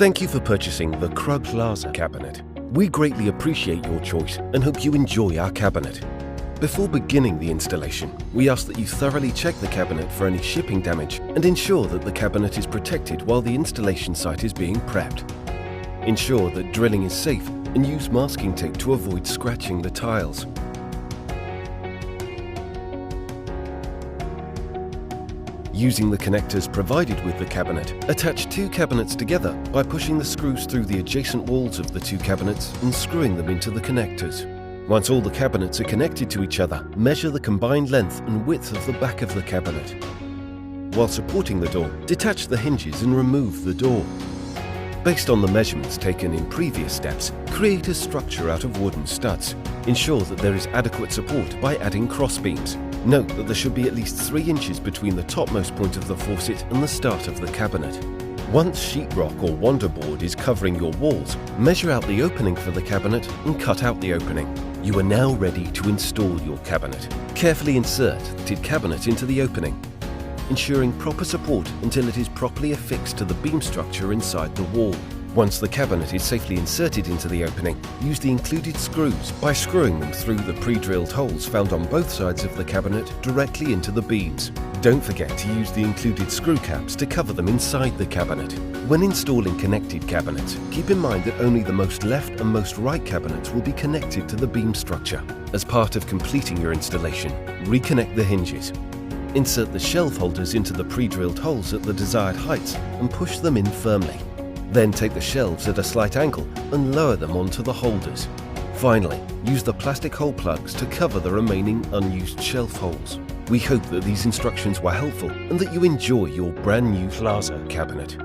Thank you for purchasing the Krugg Plaza cabinet. We greatly appreciate your choice and hope you enjoy our cabinet. Before beginning the installation, we ask that you thoroughly check the cabinet for any shipping damage and ensure that the cabinet is protected while the installation site is being prepped. Ensure that drilling is safe and use masking tape to avoid scratching the tiles. Using the connectors provided with the cabinet, attach two cabinets together by pushing the screws through the adjacent walls of the two cabinets and screwing them into the connectors. Once all the cabinets are connected to each other, measure the combined length and width of the back of the cabinet. While supporting the door, detach the hinges and remove the door. Based on the measurements taken in previous steps, create a structure out of wooden studs. Ensure that there is adequate support by adding crossbeams. Note that there should be at least 3 inches between the topmost point of the faucet and the start of the cabinet. Once sheetrock or wonderboard is covering your walls, measure out the opening for the cabinet and cut out the opening. You are now ready to install your cabinet. Carefully insert the fitted cabinet into the opening, ensuring proper support until it is properly affixed to the beam structure inside the wall. Once the cabinet is safely inserted into the opening, use the included screws by screwing them through the pre-drilled holes found on both sides of the cabinet directly into the beams. Don't forget to use the included screw caps to cover them inside the cabinet. When installing connected cabinets, keep in mind that only the most left and most right cabinets will be connected to the beam structure. As part of completing your installation, reconnect the hinges. Insert the shelf holders into the pre-drilled holes at the desired heights and push them in firmly. Then take the shelves at a slight angle and lower them onto the holders. Finally, use the plastic hole plugs to cover the remaining unused shelf holes. We hope that these instructions were helpful and that you enjoy your brand new Plaza cabinet.